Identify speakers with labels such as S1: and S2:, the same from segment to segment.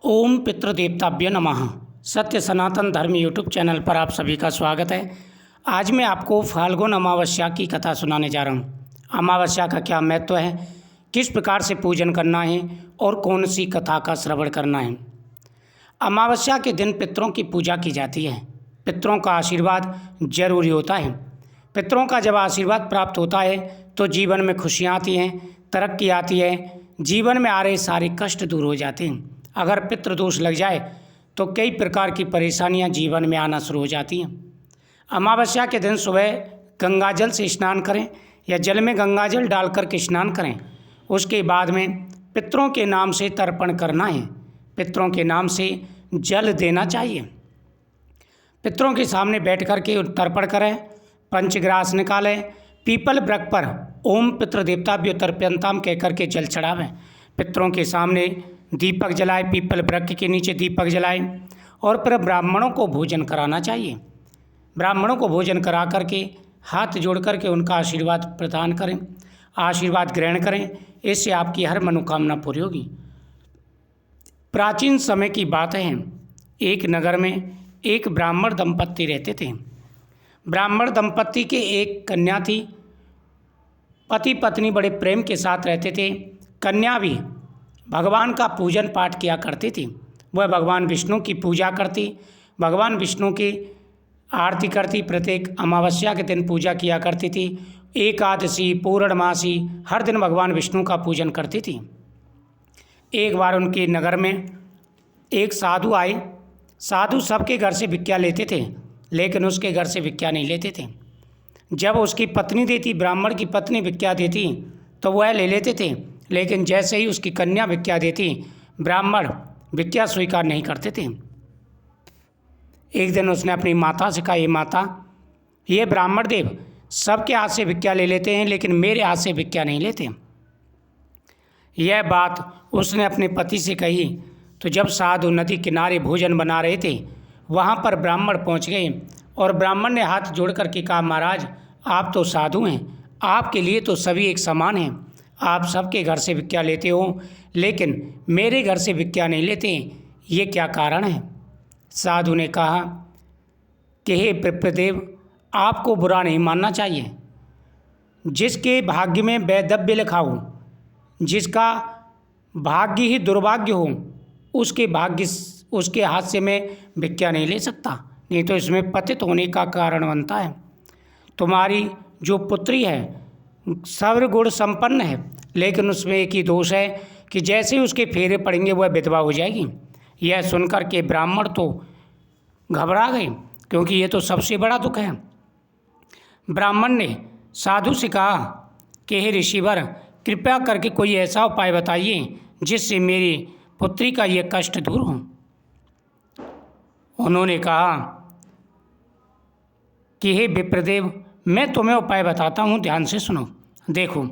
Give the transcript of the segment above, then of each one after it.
S1: ओम पितृदेवताभ्य नमः। सत्य सनातन धर्म यूट्यूब चैनल पर आप सभी का स्वागत है। आज मैं आपको फाल्गुन अमावस्या की कथा सुनाने जा रहा हूँ। अमावस्या का क्या महत्व है, किस प्रकार से पूजन करना है और कौन सी कथा का श्रवण करना है। अमावस्या के दिन पितरों की पूजा की जाती है। पितरों का आशीर्वाद जरूरी होता है। पितरों का जब आशीर्वाद प्राप्त होता है तो जीवन में खुशियाँ आती हैं, तरक्की आती है, जीवन में आ रहे सारे कष्ट दूर हो जाते हैं। अगर पितृदोष लग जाए तो कई प्रकार की परेशानियां जीवन में आना शुरू हो जाती हैं। अमावस्या के दिन सुबह गंगा जल से स्नान करें या जल में गंगा जल डाल करके स्नान करें। उसके बाद में पितरों के नाम से तर्पण करना है, पितरों के नाम से जल देना चाहिए। पितरों के सामने बैठ कर के तर्पण करें, पंचग्रास निकालें, पीपल वृक्ष पर ओम पितृदेवताभ्यो तर्पयन्ताम कह करके जल चढ़ावें। पितरों के सामने दीपक जलाए, पीपल वृक्ष के नीचे दीपक जलाए और फिर ब्राह्मणों को भोजन कराना चाहिए। ब्राह्मणों को भोजन करा करके हाथ जोड़ करके उनका आशीर्वाद प्रदान करें, आशीर्वाद ग्रहण करें। इससे आपकी हर मनोकामना पूरी होगी। प्राचीन समय की बात है, एक नगर में एक ब्राह्मण दंपत्ति रहते थे। ब्राह्मण दंपत्ति के एक कन्या थी। पति पत्नी बड़े प्रेम के साथ रहते थे। कन्या भी भगवान का पूजन पाठ किया करती थी। वह भगवान विष्णु की पूजा करती, भगवान विष्णु की आरती करती, प्रत्येक अमावस्या के दिन पूजा किया करती थी। एकादशी, पूर्णमासी हर दिन भगवान विष्णु का पूजन करती थी। एक बार उनके नगर में एक साधु आए। साधु सबके घर से भिक्षा लेते थे, लेकिन उसके घर से भिक्षा नहीं लेते थे। जब उसकी पत्नी देती, ब्राह्मण की पत्नी भिक्षा देती तो वह ले लेते थे, लेकिन जैसे ही उसकी कन्या भिक्षा देती, ब्राह्मण भिक्षा स्वीकार नहीं करते थे। एक दिन उसने अपनी माता से कहा, ये माता, ये ब्राह्मण देव सबके हाथ से भिक्षा ले लेते हैं, लेकिन मेरे हाथ से भिक्षा नहीं लेते। यह बात उसने अपने पति से कही तो जब साधु नदी किनारे भोजन बना रहे थे, वहाँ पर ब्राह्मण पहुँच गए और ब्राह्मण ने हाथ जोड़ करके कहा, महाराज आप तो साधु हैं, आपके लिए तो सभी एक समान हैं। आप सबके घर से भिक्षा लेते हो, लेकिन मेरे घर से भिक्षा नहीं लेते, ये क्या कारण है। साधु ने कहा कि हे पितृदेव, आपको बुरा नहीं मानना चाहिए। जिसके भाग्य में वैधव्य लिखा हो, जिसका भाग्य ही दुर्भाग्य हो, उसके हाथ से मैं भिक्षा नहीं ले सकता, नहीं तो इसमें पतित होने का कारण बनता है। तुम्हारी जो पुत्री है सर्वगुण संपन्न है, लेकिन उसमें एक ही दोष है कि जैसे ही उसके फेरे पड़ेंगे वह विधवा हो जाएगी। यह सुनकर के ब्राह्मण तो घबरा गए, क्योंकि ये तो सबसे बड़ा दुख है। ब्राह्मण ने साधु से कहा कि हे ऋषिवर, कृपया करके कोई ऐसा उपाय बताइए जिससे मेरी पुत्री का ये कष्ट दूर हो। उन्होंने कहा कि हे विप्रदेव, मैं तुम्हें उपाय बताता हूँ, ध्यान से सुनो। देखो,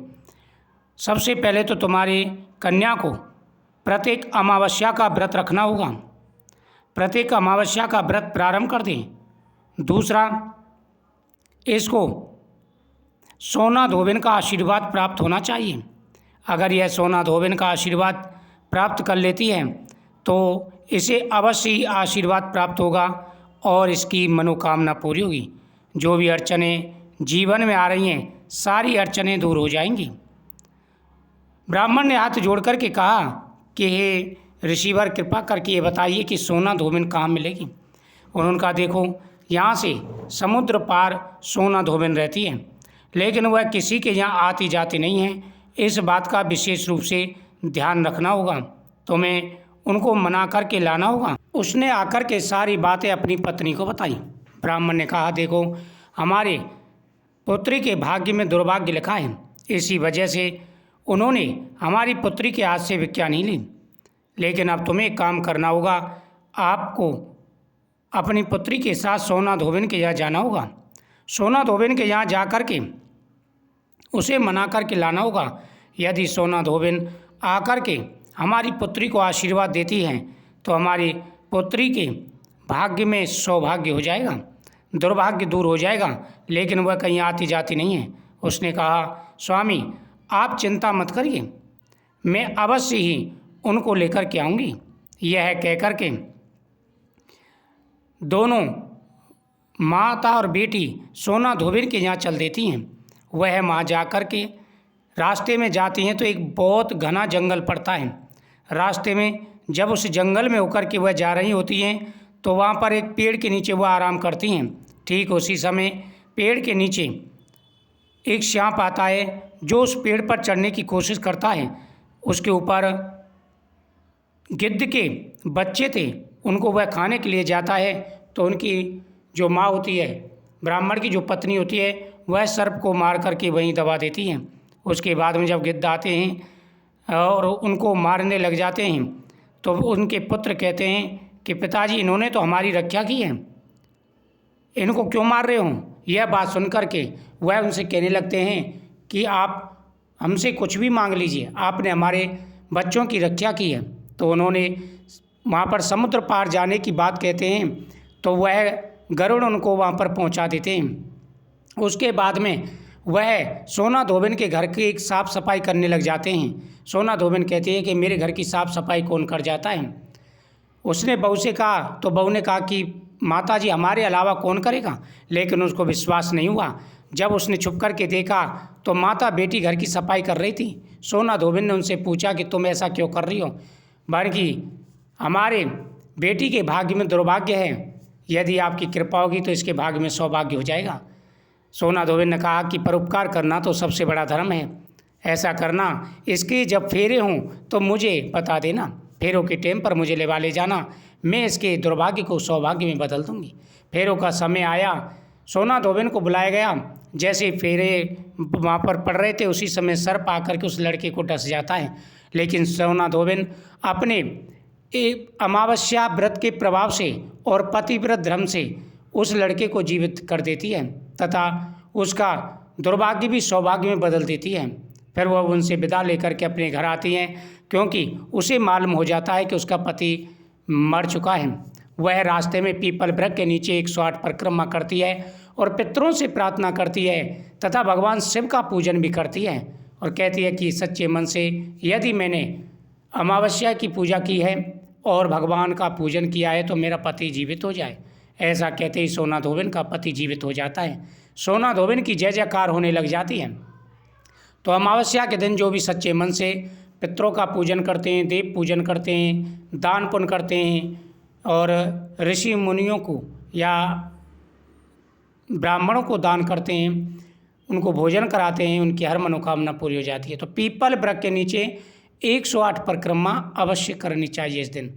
S1: सबसे पहले तो तुम्हारी कन्या को प्रत्येक अमावस्या का व्रत रखना होगा। प्रत्येक अमावस्या का व्रत प्रारंभ कर दें। दूसरा, इसको सोना धोबिन का आशीर्वाद प्राप्त होना चाहिए। अगर यह सोना धोबिन का आशीर्वाद प्राप्त कर लेती है तो इसे अवश्य ही आशीर्वाद प्राप्त होगा और इसकी मनोकामना पूरी होगी। जो भी अड़चनें जीवन में आ रही हैं, सारी अड़चनें दूर हो जाएंगी। ब्राह्मण ने हाथ जोड़ कर के कहा कि हे ऋषिवर, कृपा करके ये बताइए कि सोना धोबिन कहाँ मिलेगी। उन्होंने कहा, देखो, यहाँ से समुद्र पार सोना धोबिन रहती है, लेकिन वह किसी के यहाँ आती जाती नहीं है। इस बात का विशेष रूप से ध्यान रखना होगा, तुम्हें उनको मना करके लाना होगा। उसने आकर के सारी बातें अपनी पत्नी को बताई। ब्राह्मण ने कहा, देखो, हमारे पुत्री के भाग्य में दुर्भाग्य लिखा है, इसी वजह से उन्होंने हमारी पुत्री के हाथ से भिक्षा नहीं ली। लेकिन अब तुम्हें एक काम करना होगा, आपको अपनी पुत्री के साथ सोना धोबिन के यहाँ जाना होगा। सोना धोबिन के यहाँ जा कर के उसे मना करके लाना होगा। यदि सोना धोबिन आकर के हमारी पुत्री को आशीर्वाद देती हैं तो हमारी पुत्री के भाग्य में सौभाग्य हो जाएगा, दुर्भाग्य दूर हो जाएगा, लेकिन वह कहीं आती जाती नहीं है। उसने कहा, स्वामी आप चिंता मत करिए, मैं अवश्य ही उनको लेकर के आऊँगी। यह कह कर के दोनों माता और बेटी सोना धोबिन के यहाँ चल देती हैं। वह माँ जा कर के रास्ते में जाती हैं तो एक बहुत घना जंगल पड़ता है। रास्ते में जब उस जंगल में होकर के वह जा रही होती हैं तो वहाँ पर एक पेड़ के नीचे वह आराम करती हैं। ठीक उसी समय पेड़ के नीचे एक सांप आता है जो उस पेड़ पर चढ़ने की कोशिश करता है। उसके ऊपर गिद्ध के बच्चे थे, उनको वह खाने के लिए जाता है तो उनकी जो माँ होती है, ब्राह्मण की जो पत्नी होती है, वह सर्प को मार करके वहीं दबा देती हैं। उसके बाद में जब गिद्ध आते हैं और उनको मारने लग जाते हैं तो उनके पुत्र कहते हैं कि पिताजी इन्होंने तो हमारी रक्षा की है, इनको क्यों मार रहे हो। यह बात सुन कर के वह उनसे कहने लगते हैं कि आप हमसे कुछ भी मांग लीजिए, आपने हमारे बच्चों की रक्षा की है। तो उन्होंने वहाँ पर समुद्र पार जाने की बात कहते हैं तो वह गरुड़ उनको वहाँ पर पहुँचा देते हैं। उसके बाद में वह सोना धोबिन के घर की एक साफ़ सफाई करने लग जाते हैं। सोना धोबिन कहती है कि मेरे घर की साफ़ सफाई कौन कर जाता है। उसने बहू से कहा तो बहू ने कहा कि माता जी हमारे अलावा कौन करेगा, लेकिन उसको विश्वास नहीं हुआ। जब उसने छुप कर के देखा तो माता बेटी घर की सफाई कर रही थी। सोना धोबिन ने उनसे पूछा कि तुम ऐसा क्यों कर रही हो। बल्कि हमारे बेटी के भाग्य में दुर्भाग्य है, यदि आपकी कृपा होगी तो इसके भाग्य में सौभाग्य हो जाएगा। सोना धोबिन ने कहा कि परोपकार करना तो सबसे बड़ा धर्म है, ऐसा करना, इसके जब फेरे हों तो मुझे बता देना, फेरों के टाइम पर मुझे लेवा ले जाना, मैं इसके दुर्भाग्य को सौभाग्य में बदल दूंगी। फेरों का समय आया, सोना धोबिन को बुलाया गया। जैसे फेरे वहाँ पर पड़ रहे थे उसी समय सर्प आकर के उस लड़के को डस जाता है। लेकिन सोना धोबिन अपने अमावस्या व्रत के प्रभाव से और पतिव्रत धर्म से उस लड़के को जीवित कर देती है तथा उसका दुर्भाग्य भी सौभाग्य में बदल देती है। फिर वह उनसे विदा लेकर के अपने घर आती हैं, क्योंकि उसे मालूम हो जाता है कि उसका पति मर चुका है। वह रास्ते में पीपल वृक्ष के नीचे 108 परिक्रमा करती है और पितरों से प्रार्थना करती है तथा भगवान शिव का पूजन भी करती है और कहती है कि सच्चे मन से यदि मैंने अमावस्या की पूजा की है और भगवान का पूजन किया है तो मेरा पति जीवित हो जाए। ऐसा कहते ही सोना धोबिन का पति जीवित हो जाता है। सोना धोबिन की जय जयकार होने लग जाती है। तो अमावस्या के दिन जो भी सच्चे मन से पितरों का पूजन करते हैं, देव पूजन करते हैं, दान पुण्य करते हैं और ऋषि मुनियों को या ब्राह्मणों को दान करते हैं, उनको भोजन कराते हैं, उनकी हर मनोकामना पूरी हो जाती है। तो पीपल वृक्ष के नीचे 108 परिक्रमा अवश्य करनी चाहिए इस दिन।